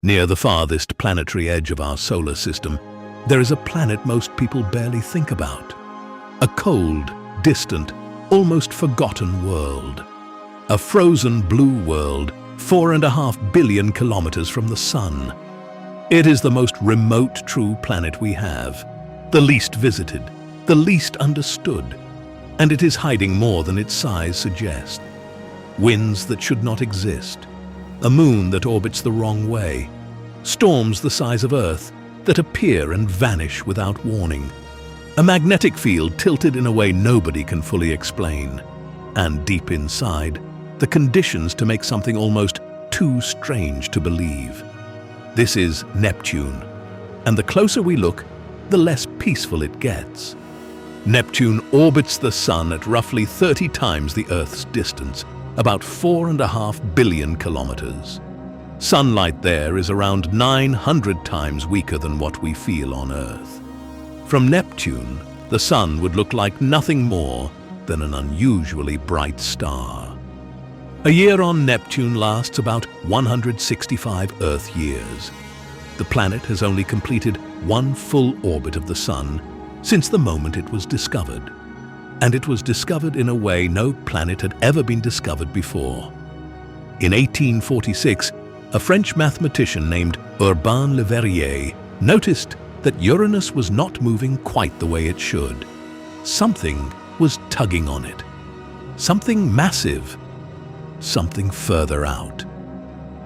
Near the farthest planetary edge of our solar system, there is a planet most people barely think about. A cold, distant, almost forgotten world. A frozen blue world, 4.5 billion kilometers from the Sun. It is the most remote true planet we have, the least visited, the least understood, and it is hiding more than its size suggests. Winds that should not exist, a moon that orbits the wrong way, storms the size of Earth that appear and vanish without warning, a magnetic field tilted in a way nobody can fully explain, and deep inside, the conditions to make something almost too strange to believe. This is Neptune, and the closer we look, the less peaceful it gets. Neptune orbits the Sun at roughly 30 times the Earth's distance, about 4.5 billion kilometers. Sunlight there is around 900 times weaker than what we feel on Earth. From Neptune, the Sun would look like nothing more than an unusually bright star. A year on Neptune lasts about 165 Earth years. The planet has only completed one full orbit of the Sun since the moment it was discovered. And it was discovered in a way no planet had ever been discovered before. In 1846, a French mathematician named Urbain Le Verrier noticed that Uranus was not moving quite the way it should. Something was tugging on it. Something massive. Something further out.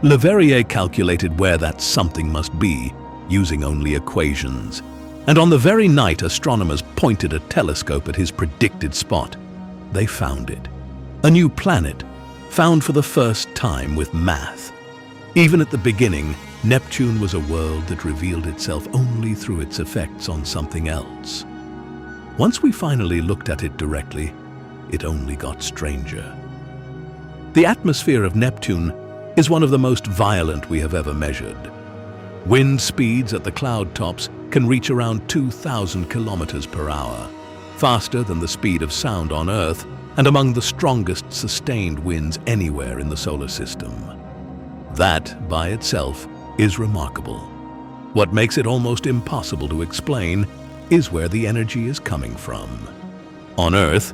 Le Verrier calculated where that something must be, using only equations. And on the very night astronomers pointed a telescope at his predicted spot, they found it. A new planet, found for the first time with math. Even at the beginning, Neptune was a world that revealed itself only through its effects on something else. Once we finally looked at it directly, it only got stranger. The atmosphere of Neptune is one of the most violent we have ever measured. Wind speeds at the cloud tops can reach around 2,000 kilometers per hour, faster than the speed of sound on Earth and among the strongest sustained winds anywhere in the solar system. That, by itself, is remarkable. What makes it almost impossible to explain is where the energy is coming from. On Earth,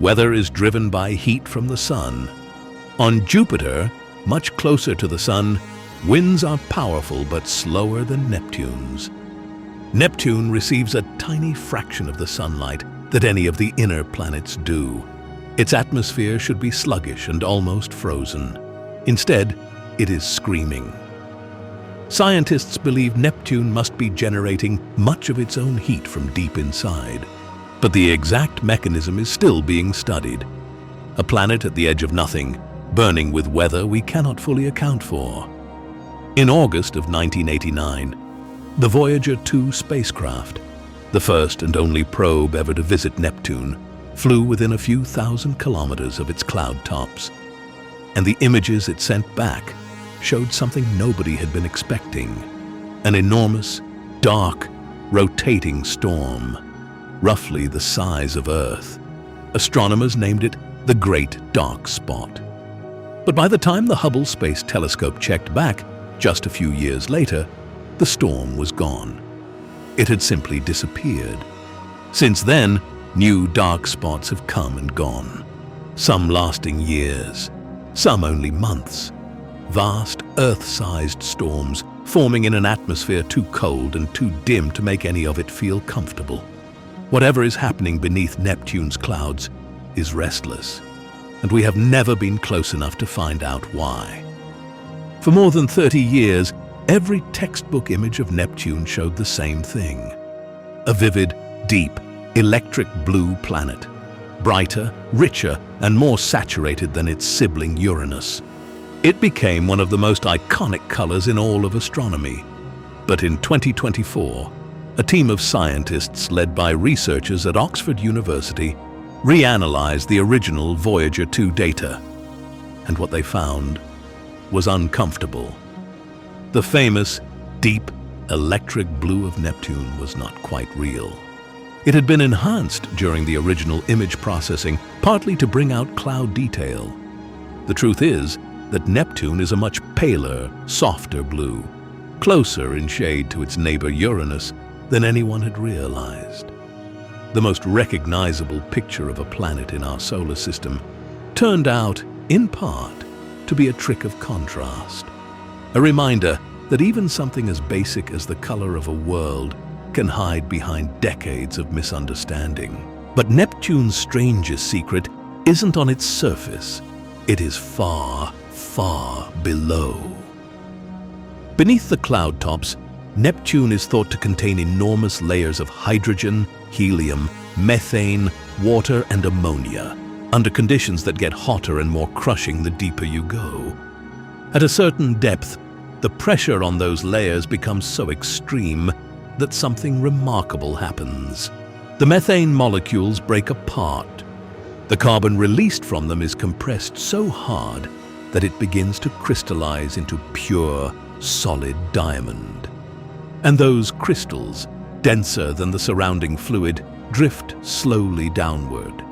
weather is driven by heat from the Sun. On Jupiter, much closer to the Sun, winds are powerful but slower than Neptune's. Neptune receives a tiny fraction of the sunlight that any of the inner planets do. Its atmosphere should be sluggish and almost frozen. Instead, it is screaming. Scientists believe Neptune must be generating much of its own heat from deep inside. But the exact mechanism is still being studied. A planet at the edge of nothing, burning with weather we cannot fully account for. In August of 1989, the Voyager 2 spacecraft, the first and only probe ever to visit Neptune, flew within a few thousand kilometers of its cloud tops. And the images it sent back showed something nobody had been expecting. An enormous, dark, rotating storm, roughly the size of Earth. Astronomers named it the Great Dark Spot. But by the time the Hubble Space Telescope checked back, just a few years later, the storm was gone. It had simply disappeared. Since then, new dark spots have come and gone, some lasting years, some only months. Vast, Earth-sized storms forming in an atmosphere too cold and too dim to make any of it feel comfortable. Whatever is happening beneath Neptune's clouds is restless, and we have never been close enough to find out why. For more than 30 years, every textbook image of Neptune showed the same thing. A vivid, deep, electric blue planet, brighter, richer, and more saturated than its sibling Uranus. It became one of the most iconic colors in all of astronomy. But in 2024, a team of scientists led by researchers at Oxford University reanalyzed the original Voyager 2 data, and what they found was uncomfortable. The famous, deep, electric blue of Neptune was not quite real. It had been enhanced during the original image processing, partly to bring out cloud detail. The truth is that Neptune is a much paler, softer blue, closer in shade to its neighbor Uranus than anyone had realized. The most recognizable picture of a planet in our solar system turned out, in part, to be a trick of contrast. A reminder that even something as basic as the color of a world can hide behind decades of misunderstanding. But Neptune's strangest secret isn't on its surface. It is far, far below. Beneath the cloud tops, Neptune is thought to contain enormous layers of hydrogen, helium, methane, water, and ammonia, under conditions that get hotter and more crushing the deeper you go. At a certain depth, the pressure on those layers becomes so extreme that something remarkable happens. The methane molecules break apart. The carbon released from them is compressed so hard that it begins to crystallize into pure, solid diamond. And those crystals, denser than the surrounding fluid, drift slowly downward.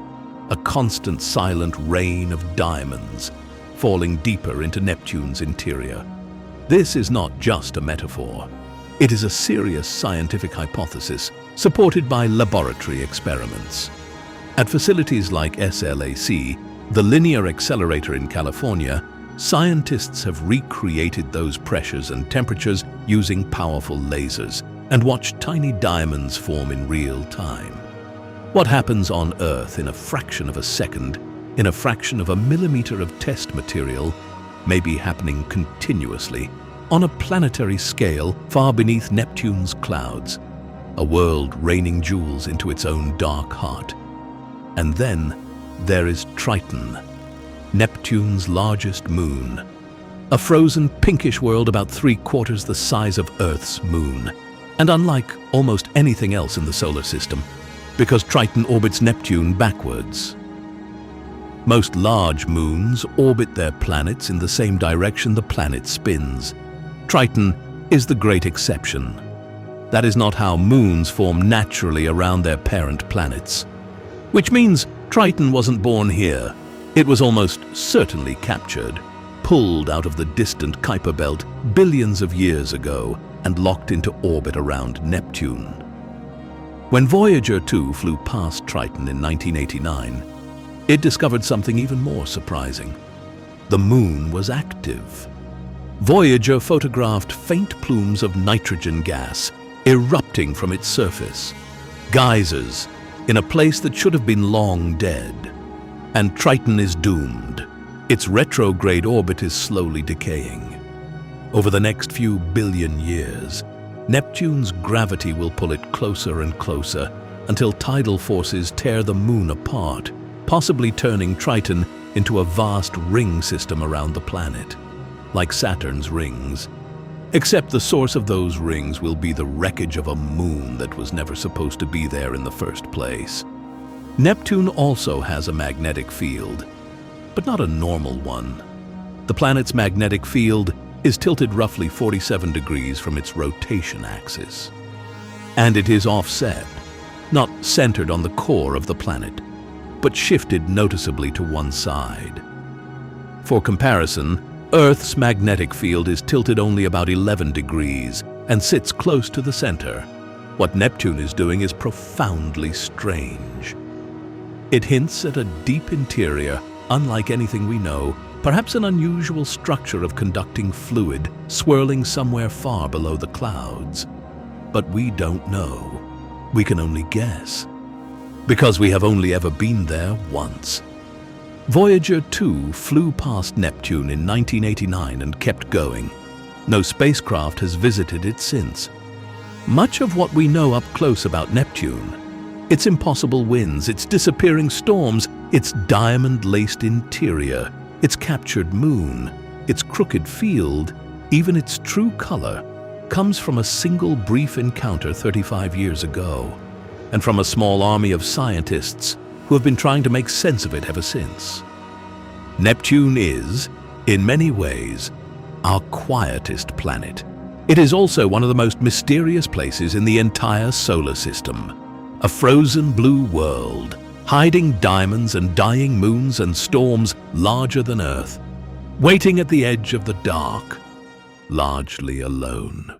A constant silent rain of diamonds, falling deeper into Neptune's interior. This is not just a metaphor. It is a serious scientific hypothesis supported by laboratory experiments. At facilities like SLAC, the Linear Accelerator in California, scientists have recreated those pressures and temperatures using powerful lasers and watched tiny diamonds form in real time. What happens on Earth in a fraction of a second, in a fraction of a millimeter of test material, may be happening continuously on a planetary scale far beneath Neptune's clouds, a world raining jewels into its own dark heart. And then there is Triton, Neptune's largest moon, a frozen pinkish world about 3/4 the size of Earth's moon, and unlike almost anything else in the solar system, because Triton orbits Neptune backwards. Most large moons orbit their planets in the same direction the planet spins. Triton is the great exception. That is not how moons form naturally around their parent planets. Which means Triton wasn't born here. It was almost certainly captured, pulled out of the distant Kuiper Belt billions of years ago and locked into orbit around Neptune. When Voyager 2 flew past Triton in 1989, it discovered something even more surprising. The moon was active. Voyager photographed faint plumes of nitrogen gas erupting from its surface, geysers in a place that should have been long dead. And Triton is doomed. Its retrograde orbit is slowly decaying. Over the next few billion years, Neptune's gravity will pull it closer and closer until tidal forces tear the moon apart, possibly turning Triton into a vast ring system around the planet, like Saturn's rings. Except the source of those rings will be the wreckage of a moon that was never supposed to be there in the first place. Neptune also has a magnetic field, but not a normal one. The planet's magnetic field is tilted roughly 47 degrees from its rotation axis. And it is offset, not centered on the core of the planet, but shifted noticeably to one side. For comparison, Earth's magnetic field is tilted only about 11 degrees and sits close to the center. What Neptune is doing is profoundly strange. It hints at a deep interior, unlike anything we know, perhaps an unusual structure of conducting fluid swirling somewhere far below the clouds. But we don't know. We can only guess, because we have only ever been there once. Voyager 2 flew past Neptune in 1989 and kept going. No spacecraft has visited it since. Much of what we know up close about Neptune, its impossible winds, its disappearing storms, its diamond-laced interior, its captured moon, its crooked field, even its true color, comes from a single brief encounter 35 years ago, and from a small army of scientists who have been trying to make sense of it ever since. Neptune is, in many ways, our quietest planet. It is also one of the most mysterious places in the entire solar system. A frozen blue world, hiding diamonds and dying moons and storms larger than Earth, waiting at the edge of the dark, largely alone.